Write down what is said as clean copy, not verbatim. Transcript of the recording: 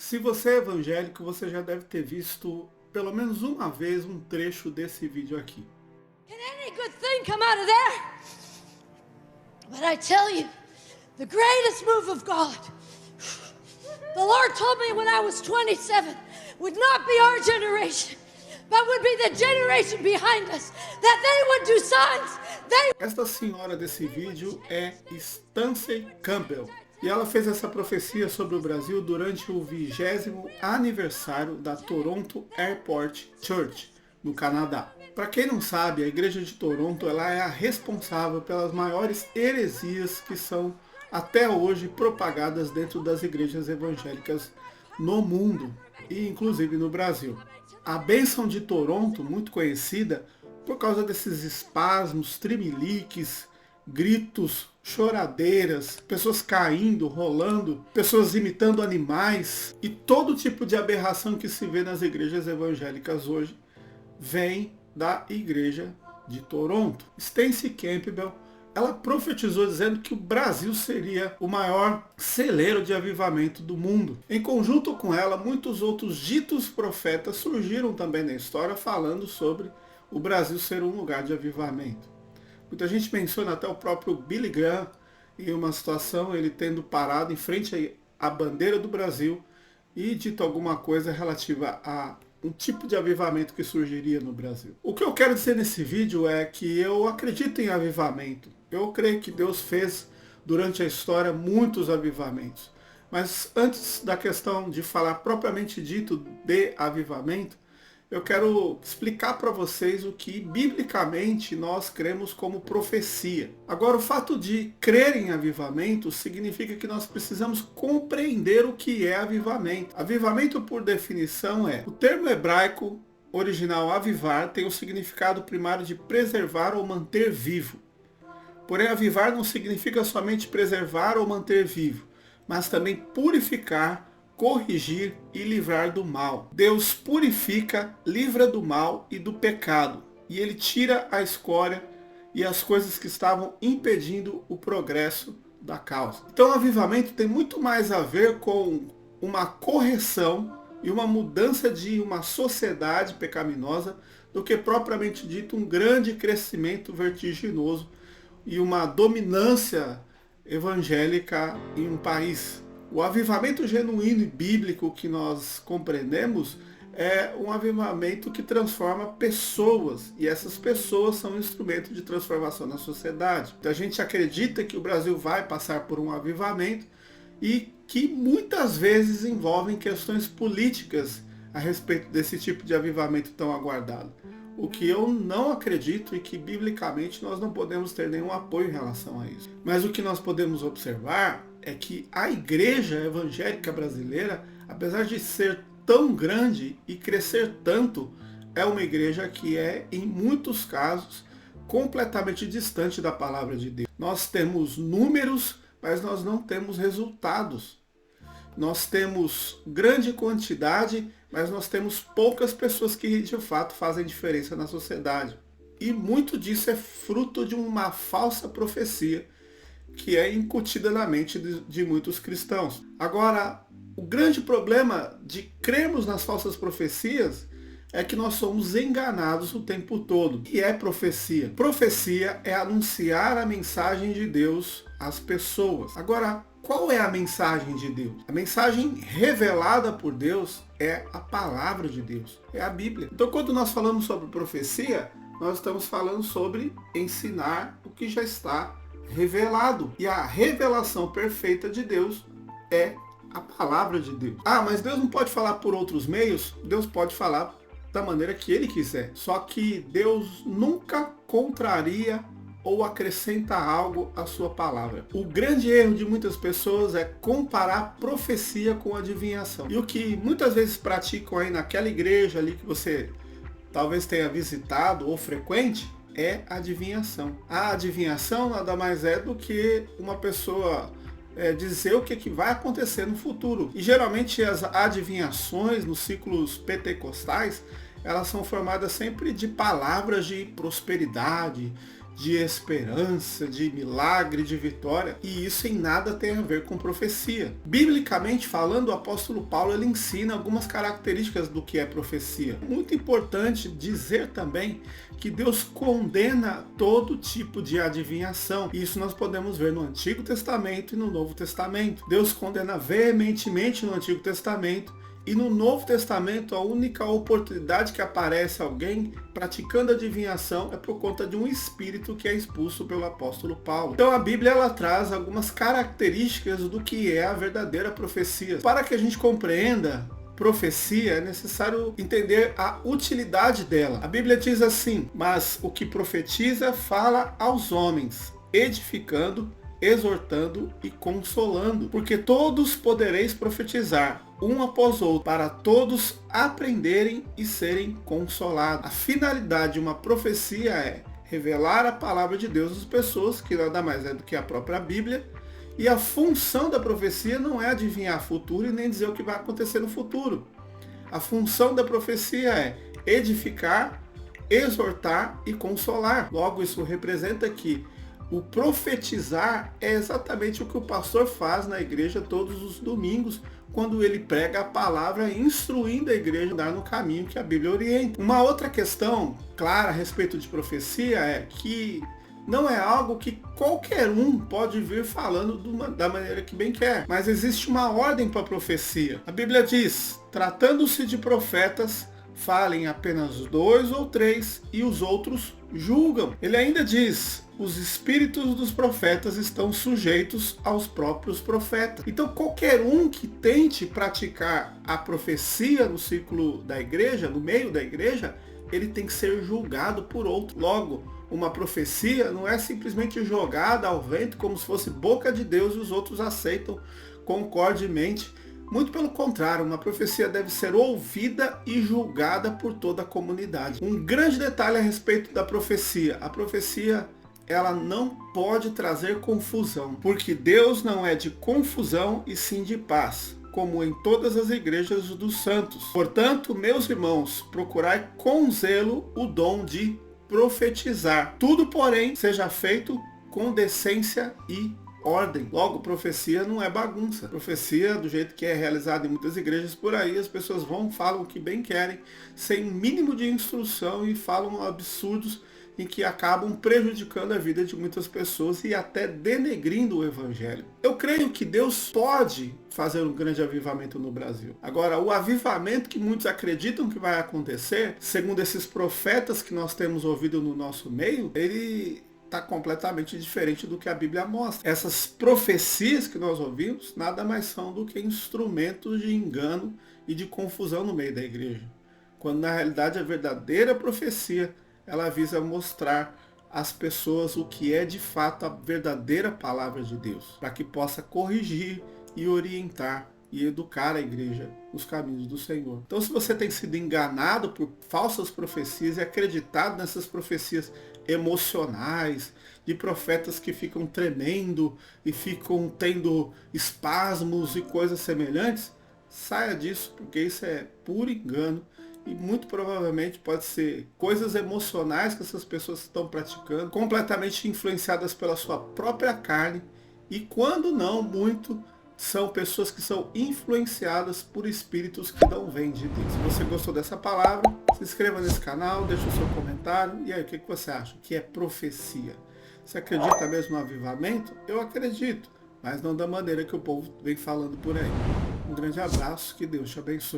Se você é evangélico, você já deve ter visto pelo menos uma vez um trecho desse vídeo aqui. Can any good thing come out of there? But I tell you, the greatest move of God, the Lord told me when I was 27, would not be our generation, but would be the generation behind us, that they would do signs. Esta senhora desse vídeo é Stacey Campbell. E ela fez essa profecia sobre o Brasil durante o 20º aniversário da Toronto Airport Church, no Canadá. Para quem não sabe, a igreja de Toronto ela é a responsável pelas maiores heresias que são até hoje propagadas dentro das igrejas evangélicas no mundo e inclusive no Brasil. A bênção de Toronto, muito conhecida por causa desses espasmos, tremeliques, gritos, choradeiras, pessoas caindo, rolando, pessoas imitando animais e todo tipo de aberração que se vê nas igrejas evangélicas hoje vem da igreja de Toronto. Stacey Campbell, ela profetizou dizendo que o Brasil seria o maior celeiro de avivamento do mundo. Em conjunto com ela, muitos outros ditos profetas surgiram também na história falando sobre o Brasil ser um lugar de avivamento. Muita gente menciona até o próprio Billy Graham em uma situação, ele tendo parado em frente à bandeira do Brasil e dito alguma coisa relativa a um tipo de avivamento que surgiria no Brasil. O que eu quero dizer nesse vídeo é que eu acredito em avivamento. Eu creio que Deus fez durante a história muitos avivamentos. Mas antes da questão de falar propriamente dito de avivamento, eu quero explicar para vocês o que biblicamente nós cremos como profecia. Agora, o fato de crer em avivamento significa que nós precisamos compreender o que é avivamento. Avivamento, por definição, o termo hebraico original avivar tem o significado primário de preservar ou manter vivo. Porém, avivar não significa somente preservar ou manter vivo, mas também purificar, corrigir e livrar do mal. Deus purifica, livra do mal e do pecado. E Ele tira a escória e as coisas que estavam impedindo o progresso da causa. Então o avivamento tem muito mais a ver com uma correção e uma mudança de uma sociedade pecaminosa do que propriamente dito um grande crescimento vertiginoso e uma dominância evangélica em um país. O avivamento genuíno e bíblico que nós compreendemos é um avivamento que transforma pessoas, e essas pessoas são um instrumento de transformação na sociedade. Então a gente acredita que o Brasil vai passar por um avivamento e que muitas vezes envolvem questões políticas a respeito desse tipo de avivamento tão aguardado. O que eu não acredito e que biblicamente nós não podemos ter nenhum apoio em relação a isso. Mas o que nós podemos observar é que a igreja evangélica brasileira, apesar de ser tão grande e crescer tanto, é uma igreja que é, em muitos casos, completamente distante da palavra de Deus. Nós temos números, mas nós não temos resultados. Nós temos grande quantidade, mas nós temos poucas pessoas que de fato fazem diferença na sociedade. E muito disso é fruto de uma falsa profecia que é incutida na mente de muitos cristãos. Agora, o grande problema de crermos nas falsas profecias é que nós somos enganados o tempo todo. O que é profecia? Profecia é anunciar a mensagem de Deus às pessoas. Agora, qual é a mensagem de Deus? A mensagem revelada por Deus é a palavra de Deus, é a Bíblia. Então, quando nós falamos sobre profecia, nós estamos falando sobre ensinar o que já está revelado. E a revelação perfeita de Deus é a palavra de Deus. Ah, mas Deus não pode falar por outros meios? Deus pode falar da maneira que Ele quiser. Só que Deus nunca contraria ou acrescenta algo à sua palavra. O grande erro de muitas pessoas é comparar profecia com adivinhação. E o que muitas vezes praticam aí naquela igreja ali que você talvez tenha visitado ou frequente, é adivinhação. A adivinhação nada mais é do que uma pessoa dizer o que vai acontecer no futuro. E geralmente as adivinhações nos ciclos pentecostais, elas são formadas sempre de palavras de prosperidade, de esperança, de milagre, de vitória, e isso em nada tem a ver com profecia. Biblicamente falando, o apóstolo Paulo ele ensina algumas características do que é profecia. Muito importante dizer também que Deus condena todo tipo de adivinhação. Isso nós podemos ver no Antigo Testamento e no Novo Testamento. Deus condena veementemente no Antigo Testamento. E no Novo Testamento, a única oportunidade que aparece alguém praticando adivinhação é por conta de um espírito que é expulso pelo apóstolo Paulo. Então a Bíblia ela traz algumas características do que é a verdadeira profecia. Para que a gente compreenda profecia, é necessário entender a utilidade dela. A Bíblia diz assim: mas o que profetiza fala aos homens, edificando, exortando e consolando, porque todos podereis profetizar, um após outro, para todos aprenderem e serem consolados. A finalidade de uma profecia é revelar a palavra de Deus às pessoas, que nada mais é do que a própria Bíblia, e a função da profecia não é adivinhar o futuro e nem dizer o que vai acontecer no futuro. A função da profecia é edificar, exortar e consolar. Logo, isso representa que o profetizar é exatamente o que o pastor faz na igreja todos os domingos, quando ele prega a palavra instruindo a igreja a andar no caminho que a Bíblia orienta. Uma outra questão clara a respeito de profecia é que não é algo que qualquer um pode vir falando da maneira que bem quer, mas existe uma ordem para a profecia. A Bíblia diz: tratando-se de profetas, falem apenas 2 ou 3 e os outros julgam. Ele ainda diz: os espíritos dos profetas estão sujeitos aos próprios profetas. Então qualquer um que tente praticar a profecia no círculo da igreja, no meio da igreja, ele tem que ser julgado por outro. Logo, uma profecia não é simplesmente jogada ao vento como se fosse boca de Deus e os outros aceitam concordemente. Muito pelo contrário, uma profecia deve ser ouvida e julgada por toda a comunidade. Um grande detalhe a respeito da profecia: a profecia ela não pode trazer confusão, porque Deus não é de confusão e sim de paz, como em todas as igrejas dos santos. Portanto, meus irmãos, procurai com zelo o dom de profetizar. Tudo, porém, seja feito com decência e ordem. Logo, profecia não é bagunça. Profecia, do jeito que é realizada em muitas igrejas por aí, as pessoas falam o que bem querem, sem mínimo de instrução, e falam absurdos em que acabam prejudicando a vida de muitas pessoas e até denegrindo o evangelho. Eu creio que Deus pode fazer um grande avivamento no Brasil. Agora, o avivamento que muitos acreditam que vai acontecer, segundo esses profetas que nós temos ouvido no nosso meio, ele está completamente diferente do que a Bíblia mostra. Essas profecias que nós ouvimos nada mais são do que instrumentos de engano e de confusão no meio da igreja, quando na realidade a verdadeira profecia ela visa mostrar às pessoas o que é de fato a verdadeira palavra de Deus, para que possa corrigir e orientar e educar a igreja nos caminhos do Senhor. Então, se você tem sido enganado por falsas profecias e acreditado nessas profecias emocionais, de profetas que ficam tremendo e ficam tendo espasmos e coisas semelhantes, saia disso, porque isso é puro engano. E muito provavelmente pode ser coisas emocionais que essas pessoas estão praticando, completamente influenciadas pela sua própria carne. E quando não, muito, são pessoas que são influenciadas por espíritos que não vêm de Deus. Se você gostou dessa palavra, se inscreva nesse canal, deixe o seu comentário. E aí, o que você acha? Que é profecia? Você acredita mesmo no avivamento? Eu acredito, mas não da maneira que o povo vem falando por aí. Um grande abraço, que Deus te abençoe.